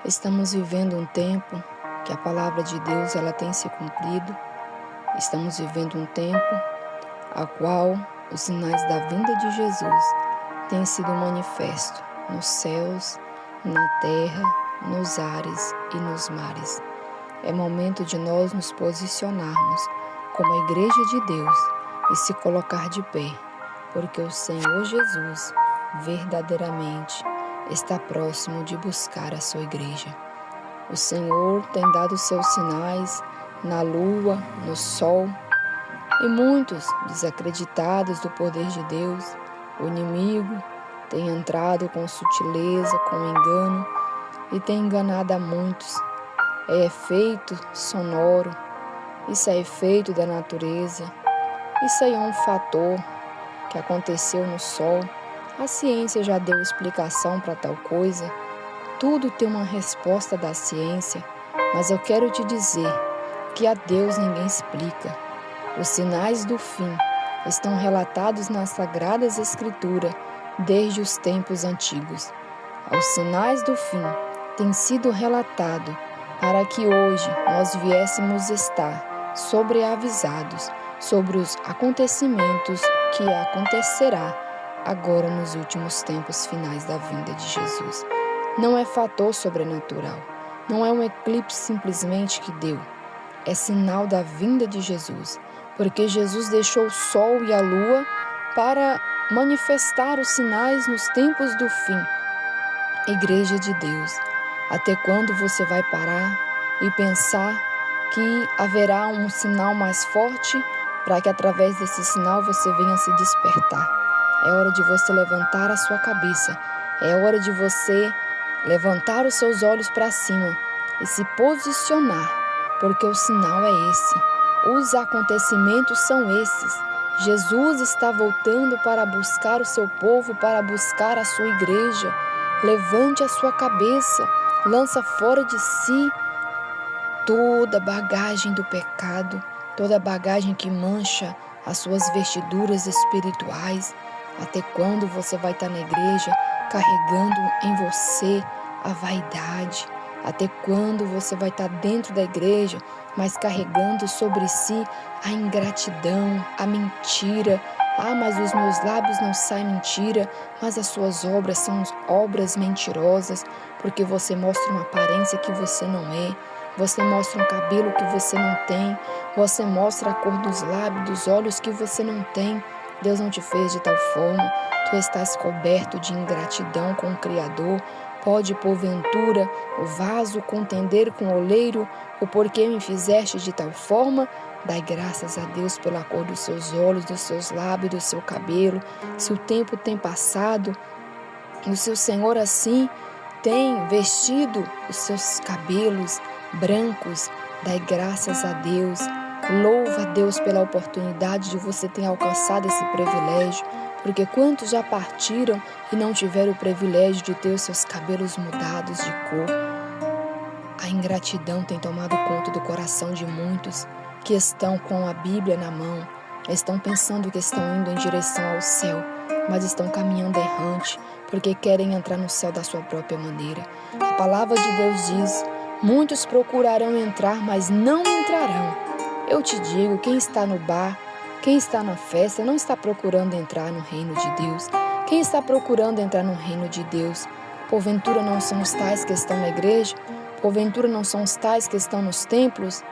Estamos vivendo um tempo que a palavra de Deus ela tem se cumprido. Estamos vivendo um tempo a qual os sinais da vinda de Jesus têm sido manifesto nos céus, na terra, nos ares e nos mares. É momento de nós nos posicionarmos como a igreja de Deus e se colocar de pé, porque o Senhor Jesus verdadeiramente está próximo de buscar a sua igreja. O Senhor tem dado seus sinais na lua, no sol, e muitos, desacreditados do poder de Deus, o inimigo tem entrado com sutileza, com engano, e tem enganado a muitos. É efeito sonoro, isso é efeito da natureza, isso aí é um fator que aconteceu no sol. A ciência já deu explicação para tal coisa, tudo tem uma resposta da ciência, mas eu quero te dizer que a Deus ninguém explica. Os sinais do fim estão relatados nas Sagradas Escrituras desde os tempos antigos. Os sinais do fim têm sido relatados para que hoje nós viéssemos estar sobreavisados sobre os acontecimentos que acontecerá agora nos últimos tempos finais da vinda de Jesus. Não é fator sobrenatural, não é um eclipse simplesmente que deu, é sinal da vinda de Jesus, porque Jesus deixou o sol e a lua para manifestar os sinais nos tempos do fim. Igreja de Deus, até quando você vai parar e pensar que haverá um sinal mais forte para que através desse sinal você venha se despertar? É hora de você levantar a sua cabeça, é hora de você levantar os seus olhos para cima e se posicionar, porque o sinal é esse, os acontecimentos são esses. Jesus está voltando para buscar o seu povo, para buscar a sua igreja. Levante a sua cabeça, lança fora de si toda bagagem do pecado, toda bagagem que mancha as suas vestiduras espirituais. Até quando você vai estar na igreja carregando em você a vaidade? Até quando você vai estar dentro da igreja, mas carregando sobre si a ingratidão, a mentira? Ah, mas os meus lábios não saem mentira, mas as suas obras são obras mentirosas, porque você mostra uma aparência que você não é, você mostra um cabelo que você não tem, você mostra a cor dos lábios, dos olhos que você não tem. Deus não te fez de tal forma, tu estás coberto de ingratidão com o Criador. Pode, porventura, o vaso contender com o oleiro, o porquê me fizeste de tal forma? Dai graças a Deus pela cor dos seus olhos, dos seus lábios, do seu cabelo. Se o tempo tem passado e o seu Senhor assim tem vestido os seus cabelos brancos, dai graças a Deus. Louva a Deus pela oportunidade de você ter alcançado esse privilégio, porque quantos já partiram e não tiveram o privilégio de ter os seus cabelos mudados de cor? A ingratidão tem tomado conta do coração de muitos que estão com a Bíblia na mão, estão pensando que estão indo em direção ao céu, mas estão caminhando errante, porque querem entrar no céu da sua própria maneira. A palavra de Deus diz: muitos procurarão entrar, mas não entrarão. Eu te digo, quem está no bar, quem está na festa, não está procurando entrar no reino de Deus. Quem está procurando entrar no reino de Deus, porventura não são os tais que estão na igreja? Porventura não são os tais que estão nos templos?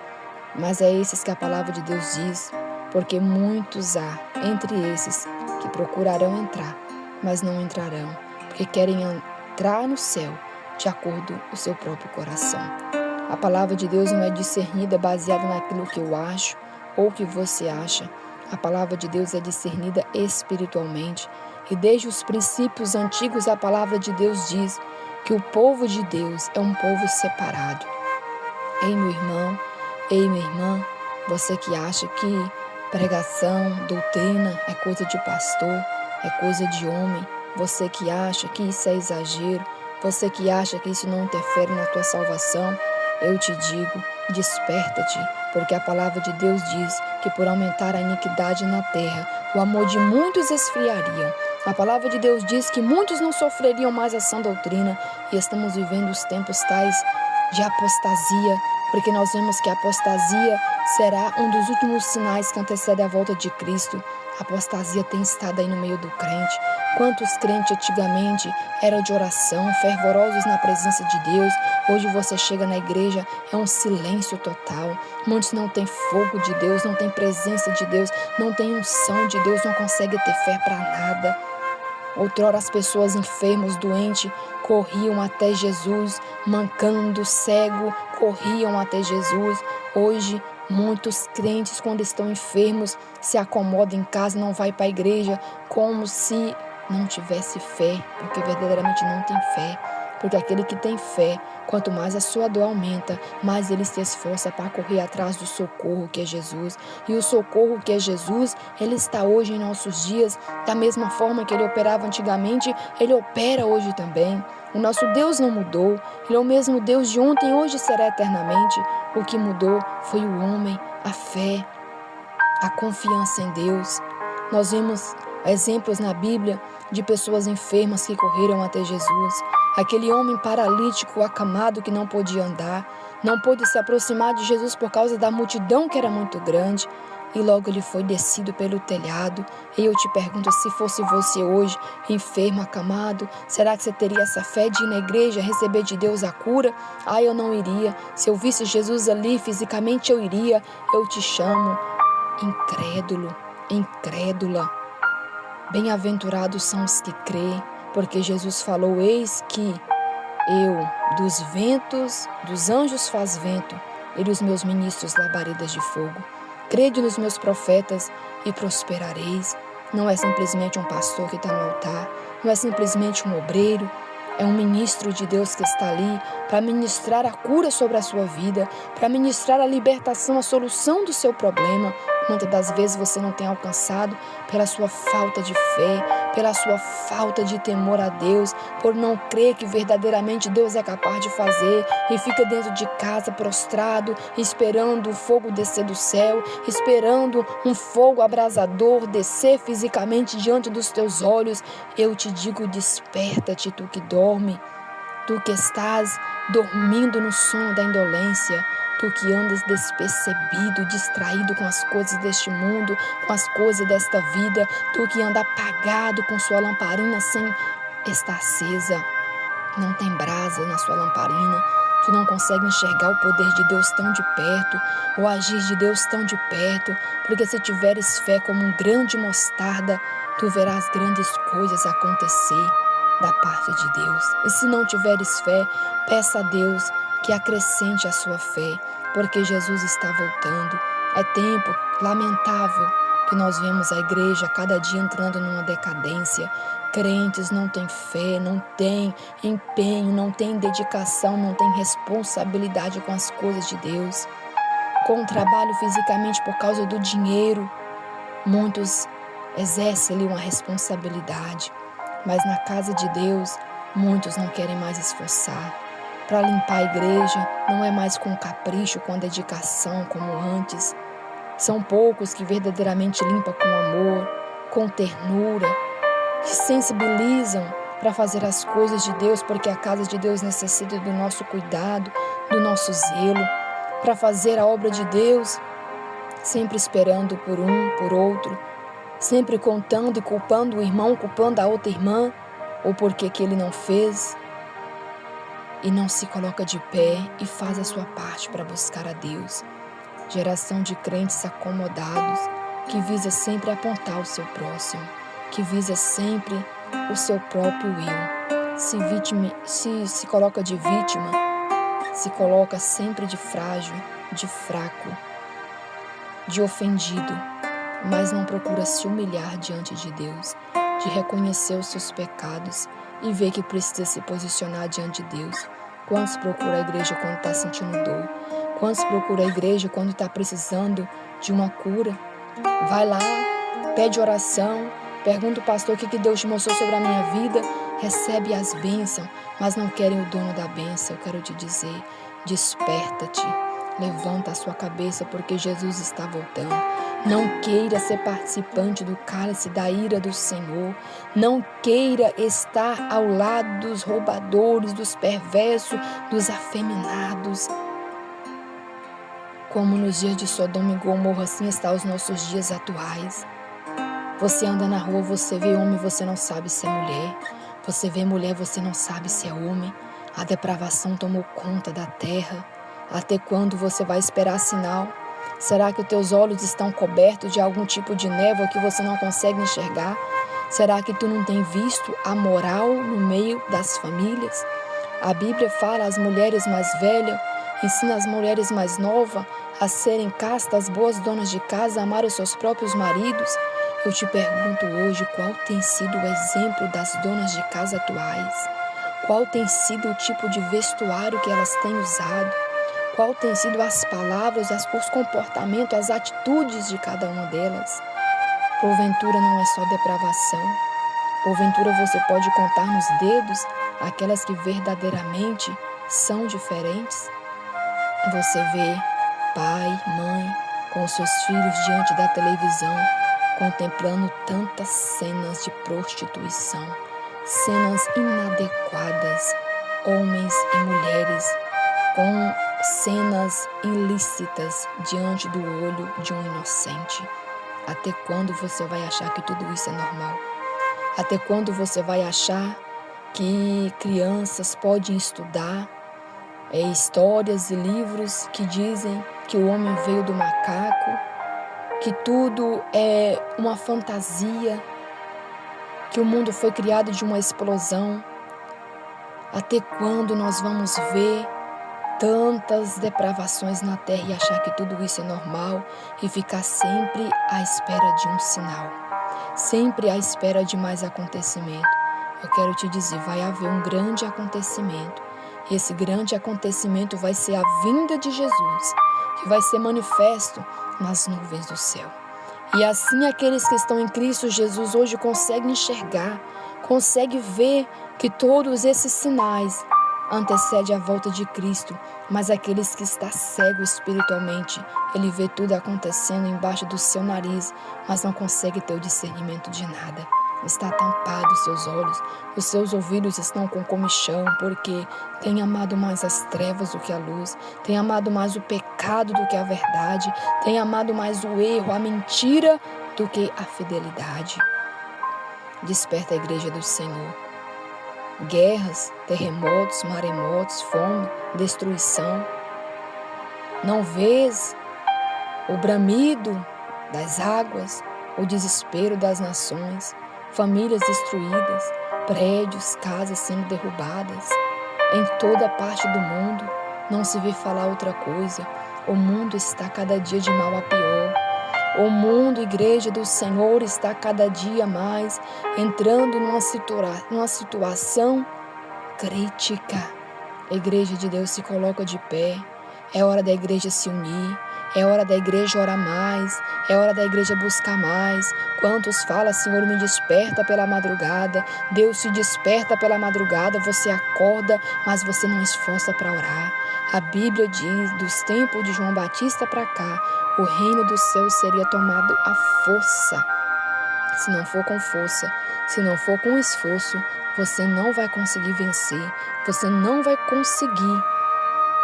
Mas é esses que a palavra de Deus diz, porque muitos há entre esses que procurarão entrar, mas não entrarão, porque querem entrar no céu de acordo com o seu próprio coração. A palavra de Deus não é discernida baseada naquilo que eu acho ou que você acha. A palavra de Deus é discernida espiritualmente. E desde os princípios antigos a palavra de Deus diz que o povo de Deus é um povo separado. Ei, meu irmão, ei, minha irmã, você que acha que pregação, doutrina é coisa de pastor, é coisa de homem, você que acha que isso é exagero, você que acha que isso não interfere na tua salvação, eu te digo, desperta-te, porque a palavra de Deus diz que por aumentar a iniquidade na terra, o amor de muitos esfriaria. A palavra de Deus diz que muitos não sofreriam mais a sã doutrina, e estamos vivendo os tempos tais de apostasia, porque nós vemos que a apostasia será um dos últimos sinais que antecede a volta de Cristo. A apostasia tem estado aí no meio do crente. Quantos crentes antigamente eram de oração, fervorosos na presença de Deus, hoje você chega na igreja, é um silêncio total. Muitos não têm fogo de Deus, não têm presença de Deus, não têm unção de Deus, não conseguem ter fé para nada. Outrora as pessoas enfermas, doentes, corriam até Jesus, mancando, cego, corriam até Jesus. Hoje, muitos crentes, quando estão enfermos, se acomodam em casa, não vai para a igreja, como se não tivesse fé, porque verdadeiramente não tem fé. Porque aquele que tem fé, quanto mais a sua dor aumenta, mais ele se esforça para correr atrás do socorro que é Jesus. E o socorro que é Jesus, ele está hoje em nossos dias, da mesma forma que ele operava antigamente, ele opera hoje também. O nosso Deus não mudou, ele é o mesmo Deus de ontem, hoje e será eternamente. O que mudou foi o homem, a fé, a confiança em Deus. Nós vimos exemplos na Bíblia de pessoas enfermas que correram até Jesus. Aquele homem paralítico, acamado, que não podia andar, não pôde se aproximar de Jesus por causa da multidão que era muito grande. E logo ele foi descido pelo telhado. E eu te pergunto, se fosse você hoje, enfermo, acamado, será que você teria essa fé de ir na igreja, receber de Deus a cura? Ah, eu não iria. Se eu visse Jesus ali fisicamente, eu iria. Eu te chamo, incrédulo, incrédula. Bem-aventurados são os que crêem, porque Jesus falou, eis que eu, dos ventos, dos anjos faz vento, e dos meus ministros labaredas de fogo. Crede nos meus profetas e prosperareis. Não é simplesmente um pastor que está no altar, não é simplesmente um obreiro, é um ministro de Deus que está ali para ministrar a cura sobre a sua vida, para ministrar a libertação, a solução do seu problema. Muitas das vezes você não tem alcançado pela sua falta de fé, pela sua falta de temor a Deus, por não crer que verdadeiramente Deus é capaz de fazer e fica dentro de casa prostrado, esperando o fogo descer do céu, esperando um fogo abrasador descer fisicamente diante dos teus olhos. Eu te digo, desperta-te, tu que dorme, tu que estás dormindo no sono da indolência, tu que andas despercebido, distraído com as coisas deste mundo, com as coisas desta vida, tu que anda apagado com sua lamparina sem estar acesa, não tem brasa na sua lamparina, tu não consegue enxergar o poder de Deus tão de perto, o agir de Deus tão de perto, porque se tiveres fé como um grão de mostarda, tu verás grandes coisas acontecer da parte de Deus. E se não tiveres fé, peça a Deus que acrescente a sua fé, porque Jesus está voltando. É tempo lamentável que nós vemos a igreja cada dia entrando numa decadência. Crentes não têm fé, não têm empenho, não têm dedicação, não têm responsabilidade com as coisas de Deus. Com o trabalho fisicamente por causa do dinheiro, muitos exercem ali uma responsabilidade, mas na casa de Deus, muitos não querem mais esforçar. Para limpar a igreja, não é mais com capricho, com dedicação como antes. São poucos que verdadeiramente limpam com amor, com ternura, que sensibilizam para fazer as coisas de Deus, porque a casa de Deus necessita do nosso cuidado, do nosso zelo, para fazer a obra de Deus, sempre esperando por um, por outro, sempre contando e culpando o irmão, culpando a outra irmã, ou porque que ele não fez, e não se coloca de pé e faz a sua parte para buscar a Deus. Geração de crentes acomodados, que visa sempre apontar o seu próximo, que visa sempre o seu próprio eu. Se coloca de vítima, se coloca sempre de frágil, de fraco, de ofendido, mas não procura se humilhar diante de Deus, de reconhecer os seus pecados e ver que precisa se posicionar diante de Deus. Quantos procuram a igreja quando está sentindo dor? Quantos procuram a igreja quando está precisando de uma cura? Vai lá, pede oração, pergunta ao pastor o que Deus te mostrou sobre a minha vida, recebe as bênçãos, mas não querem o dono da bênção. Eu quero te dizer, desperta-te, levanta a sua cabeça, porque Jesus está voltando. Não queira ser participante do cálice da ira do Senhor. Não queira estar ao lado dos roubadores, dos perversos, dos afeminados. Como nos dias de Sodoma e Gomorra, assim está os nossos dias atuais. Você anda na rua, você vê homem, você não sabe se é mulher. Você vê mulher, você não sabe se é homem. A depravação tomou conta da terra. Até quando você vai esperar sinal? Será que os teus olhos estão cobertos de algum tipo de névoa que você não consegue enxergar? Será que tu não tem visto a moral no meio das famílias? A Bíblia fala às mulheres mais velhas, ensina as mulheres mais novas a serem castas, boas donas de casa, a amar os seus próprios maridos. Eu te pergunto hoje, qual tem sido o exemplo das donas de casa atuais? Qual tem sido o tipo de vestuário que elas têm usado? Qual tem sido as palavras, os comportamentos, as atitudes de cada uma delas? Porventura não é só depravação. Porventura você pode contar nos dedos aquelas que verdadeiramente são diferentes. Você vê pai, mãe, com os seus filhos diante da televisão, contemplando tantas cenas de prostituição, cenas inadequadas, homens e mulheres com cenas ilícitas diante do olho de um inocente. Até quando você vai achar que tudo isso é normal? Até quando você vai achar que crianças podem estudar histórias e livros que dizem que o homem veio do macaco, que tudo é uma fantasia, que o mundo foi criado de uma explosão? Até quando nós vamos ver tantas depravações na terra e achar que tudo isso é normal e ficar sempre à espera de um sinal, sempre à espera de mais acontecimento? Eu quero te dizer, vai haver um grande acontecimento. E esse grande acontecimento vai ser a vinda de Jesus, que vai ser manifesto nas nuvens do céu. E assim aqueles que estão em Cristo Jesus hoje conseguem enxergar, conseguem ver que todos esses sinais antecedem a volta de Cristo. Mas aqueles que estão cegos espiritualmente, ele vê tudo acontecendo embaixo do seu nariz, mas não consegue ter o discernimento de nada. Está tampado os seus olhos, os seus ouvidos estão com comichão, porque tem amado mais as trevas do que a luz, tem amado mais o pecado do que a verdade, tem amado mais o erro, a mentira do que a fidelidade. Desperta a igreja do Senhor. Guerras, terremotos, maremotos, fome, destruição. Não vês o bramido das águas, o desespero das nações, famílias destruídas, prédios, casas sendo derrubadas. Em toda parte do mundo não se vê falar outra coisa. O mundo está cada dia de mal a pior. O mundo, igreja do Senhor, está cada dia mais entrando numa situação crítica. A igreja de Deus se coloca de pé. É hora da igreja se unir. É hora da igreja orar mais, é hora da igreja buscar mais. Quantos falam, Senhor, me desperta pela madrugada. Deus se desperta pela madrugada, você acorda, mas você não esforça para orar. A Bíblia diz, dos tempos de João Batista para cá, o reino dos céus seria tomado à força. Se não for com força, se não for com esforço, você não vai conseguir vencer, você não vai conseguir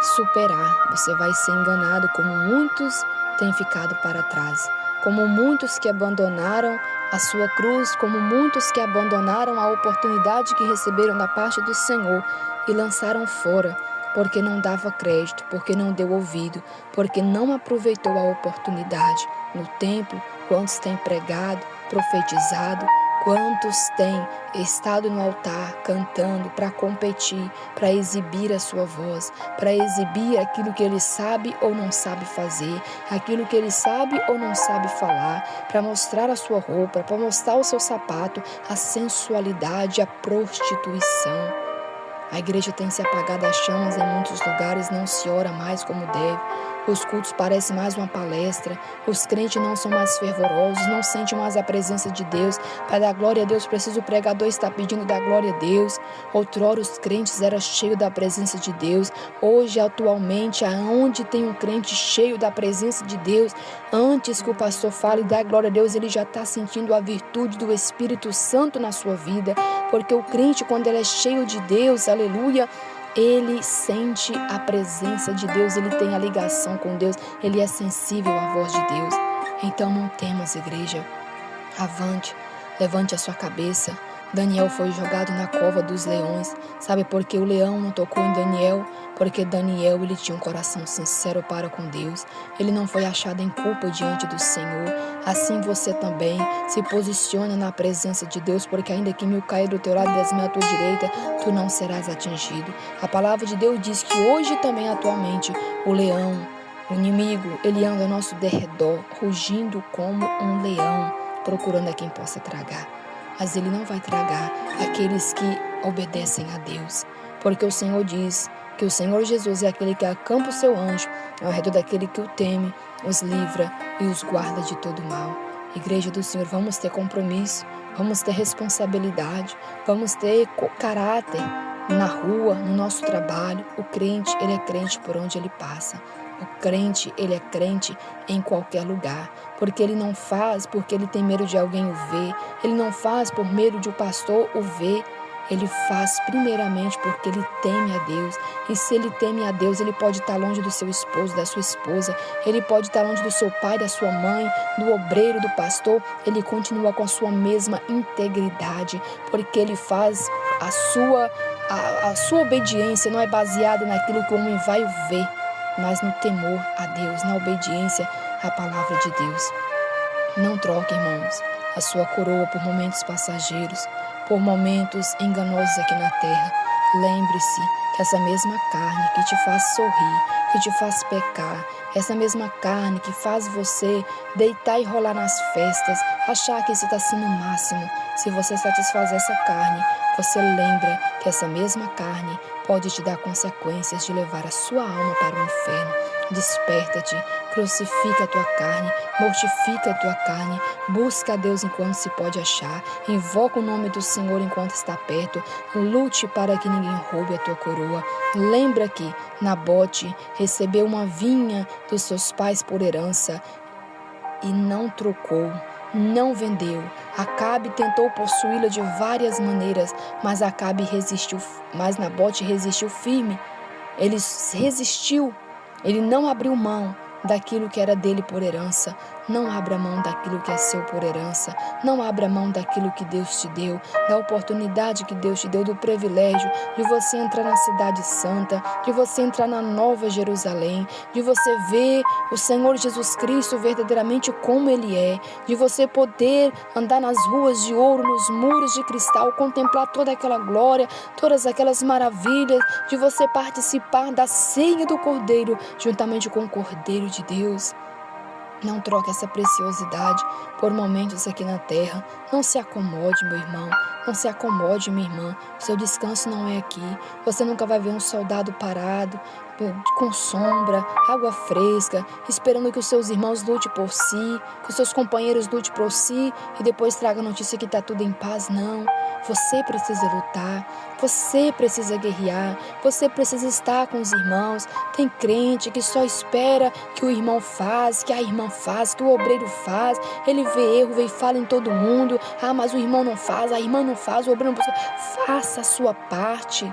superar. Você vai ser enganado, como muitos têm ficado para trás, como muitos que abandonaram a sua cruz, como muitos que abandonaram a oportunidade que receberam da parte do Senhor e lançaram fora, porque não dava crédito, porque não deu ouvido, porque não aproveitou a oportunidade. No templo, quantos têm pregado, profetizado, quantos têm estado no altar cantando para competir, para exibir a sua voz, para exibir aquilo que ele sabe ou não sabe fazer, aquilo que ele sabe ou não sabe falar, para mostrar a sua roupa, para mostrar o seu sapato, a sensualidade, a prostituição. A igreja tem se apagado as chamas em muitos lugares, não se ora mais como deve. Os cultos parecem mais uma palestra. Os crentes não são mais fervorosos, não sentem mais a presença de Deus. Para dar glória a Deus, precisa o pregador estar pedindo da glória a Deus. Outrora os crentes eram cheios da presença de Deus. Hoje, atualmente, aonde tem um crente cheio da presença de Deus, antes que o pastor fale da glória a Deus, ele já está sentindo a virtude do Espírito Santo na sua vida. Porque o crente, quando ele é cheio de Deus, aleluia, ele sente a presença de Deus, ele tem a ligação com Deus, ele é sensível à voz de Deus. Então não temas, igreja. Avante, levante a sua cabeça. Daniel foi jogado na cova dos leões. Sabe por que o leão não tocou em Daniel? Porque Daniel, ele tinha um coração sincero para com Deus. Ele não foi achado em culpa diante do Senhor. Assim você também se posiciona na presença de Deus, porque ainda que 1000 caia do teu lado e 10.000 à tua direita, tu não serás atingido. A palavra de Deus diz que hoje também, atualmente, o leão, o inimigo, ele anda ao nosso derredor, rugindo como um leão, procurando a quem possa tragar. Mas ele não vai tragar aqueles que obedecem a Deus. Porque o Senhor diz que o Senhor Jesus é aquele que acampa o seu anjo ao redor daquele que o teme, os livra e os guarda de todo mal. Igreja do Senhor, vamos ter compromisso, vamos ter responsabilidade, vamos ter caráter na rua, no nosso trabalho. O crente, ele é crente por onde ele passa. O crente, ele é crente em qualquer lugar, porque ele não faz porque ele tem medo de alguém o ver, ele não faz por medo de o pastor o ver, ele faz primeiramente porque ele teme a Deus. E se ele teme a Deus, ele pode estar longe do seu esposo, da sua esposa, ele pode estar longe do seu pai, da sua mãe, do obreiro, do pastor, ele continua com a sua mesma integridade, porque ele faz a sua obediência não é baseada naquilo que o homem vai ver, mas no temor a Deus, na obediência à palavra de Deus. Não troque, irmãos, a sua coroa por momentos passageiros, por momentos enganosos aqui na terra. Lembre-se que essa mesma carne que te faz sorrir, que te faz pecar, essa mesma carne que faz você deitar e rolar nas festas, achar que isso está sendo o máximo, se você satisfazer essa carne, você lembra que essa mesma carne pode te dar consequências de levar a sua alma para o inferno. Desperta-te, crucifica a tua carne, mortifica a tua carne, busca a Deus enquanto se pode achar, invoca o nome do Senhor enquanto está perto, lute para que ninguém roube a tua coroa. Lembra que Nabote recebeu uma vinha dos seus pais por herança e não trocou, não vendeu. Acabe tentou possuí-la de várias maneiras, mas Nabote resistiu firme. Ele resistiu, ele não abriu mão daquilo que era dele por herança. Não abra mão daquilo que é seu por herança. Não abra mão daquilo que Deus te deu, da oportunidade que Deus te deu, do privilégio de você entrar na cidade santa, de você entrar na Nova Jerusalém, de você ver o Senhor Jesus Cristo verdadeiramente como Ele é, de você poder andar nas ruas de ouro, nos muros de cristal, contemplar toda aquela glória, todas aquelas maravilhas, de você participar da ceia do Cordeiro, juntamente com o Cordeiro de Deus. Não troque essa preciosidade por momentos aqui na terra. Não se acomode, meu irmão. Não se acomode, minha irmã. Seu descanso não é aqui. Você nunca vai ver um soldado parado, com sombra, água fresca, esperando que os seus irmãos lutem por si, que os seus companheiros lutem por si e depois traga a notícia que está tudo em paz. Não. Você precisa lutar, você precisa guerrear, você precisa estar com os irmãos. Tem crente que só espera que o irmão faz, que a irmã faz, que o obreiro faz. Ele vê erro, vê e fala em todo mundo. Ah, mas o irmão não faz, a irmã não faz, o obreiro não faz. Faça a sua parte.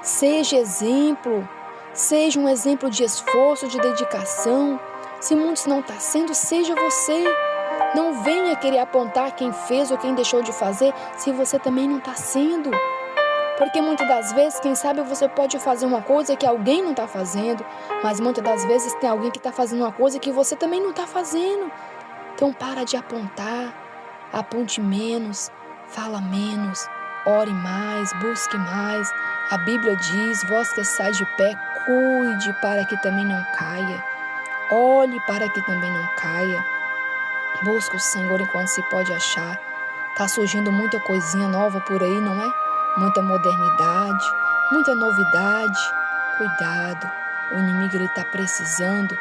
Seja exemplo. Seja um exemplo de esforço, de dedicação. Se muitos não estão sendo, seja você. Não venha querer apontar quem fez ou quem deixou de fazer, se você também não está sendo. Porque muitas das vezes, quem sabe você pode fazer uma coisa que alguém não está fazendo, mas muitas das vezes tem alguém que está fazendo uma coisa que você também não está fazendo. Então para de apontar, aponte menos, fala menos, ore mais, busque mais. A Bíblia diz, vós que estáis de pé, cuide para que também não caia. Olhe para que também não caia. Busca o Senhor enquanto se pode achar. Está surgindo muita coisinha nova por aí, não é? Muita modernidade, muita novidade. Cuidado, o inimigo ele está precisando,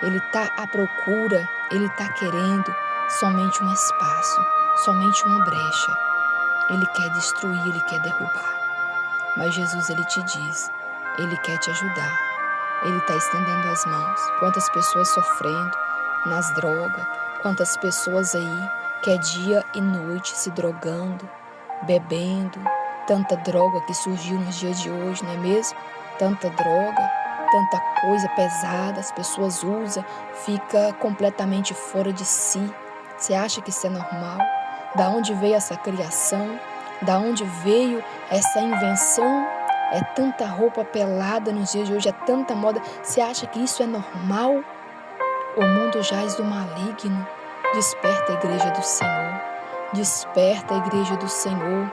ele está à procura, ele está querendo somente um espaço, somente uma brecha. Ele quer destruir, ele quer derrubar. Mas Jesus ele te diz, ele quer te ajudar. Ele está estendendo as mãos. Quantas pessoas sofrendo nas drogas, quantas pessoas aí que é dia e noite se drogando, bebendo, tanta droga que surgiu nos dias de hoje, não é mesmo? Tanta droga, tanta coisa pesada, as pessoas usam, fica completamente fora de si. Você acha que isso é normal? Da onde veio essa criação? Da onde veio essa invenção? É tanta roupa pelada nos dias de hoje, é tanta moda. Você acha que isso é normal? O mundo jaz do maligno. Desperta a igreja do Senhor. Desperta a igreja do Senhor.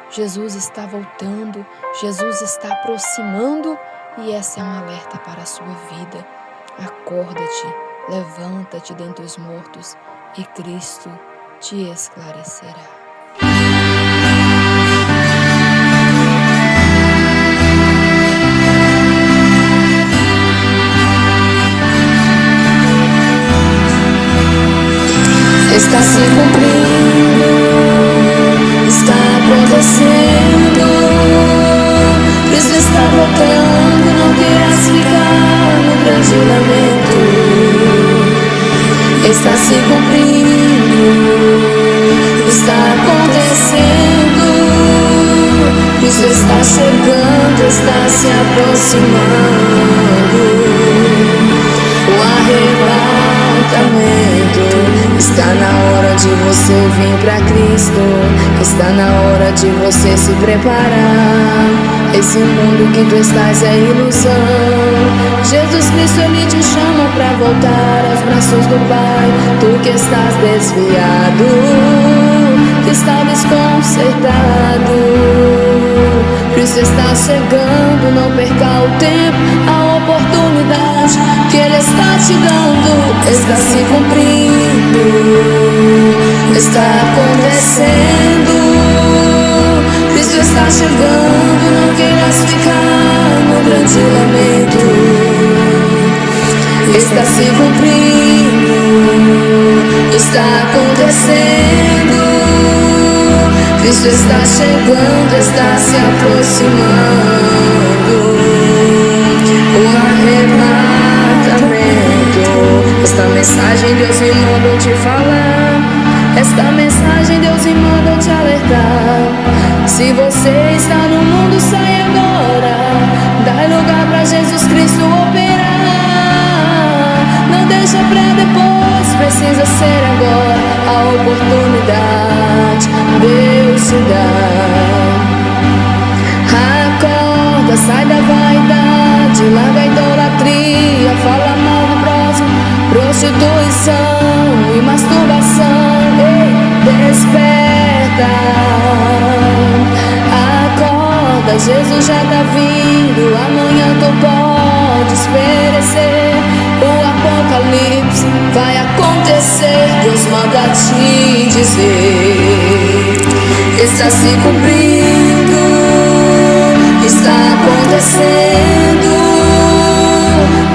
Jesus está voltando. Jesus está aproximando. E essa é um alerta para a sua vida. Acorda-te, levanta-te dentre os mortos e Cristo te esclarecerá. Está se cumprindo, está acontecendo. Cristo está voltando, não queiras ficar no grande lamento. Está se cumprindo, está acontecendo. Cristo está chegando, está se aproximando. O arrebatamento. Está na hora de você vir pra Cristo. Está na hora de você se preparar. Esse mundo que tu estás é ilusão. Jesus Cristo ele te chama pra voltar aos braços do Pai. Tu que estás desviado, que está desconcertado, Cristo está chegando. Não perca o tempo, a oportunidade que Ele está te dando está se cumprindo, está acontecendo. Cristo está chegando, não queiras ficar no grande lamento. Está se cumprindo, está acontecendo. Cristo está chegando, está se aproximando. O arrebatamento. Esta mensagem Deus me mandou te falar. Esta mensagem Deus me mandou te alertar. Se você está no mundo, sai agora. Dá lugar para Jesus Cristo operar. Não deixa pra depois, precisa ser agora. A oportunidade Deus te dá. Acorda, sai da vaidade, larga a idolatria, fala mal do próximo, prostituição e masturbação. Ei, desperta, acorda, Jesus já tá vindo, amanhã tu podes perecer. O apocalipse vai acontecer, Deus manda te dizer. Está se cumprindo, está acontecendo.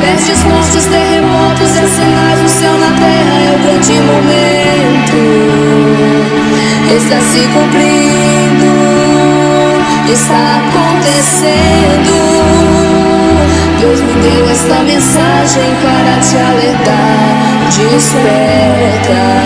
Pestes, mortes, terremotos e sinais no céu, na terra, é o grande momento. Está se cumprindo, está acontecendo. Deus me deu esta mensagem para te alertar. Desperta.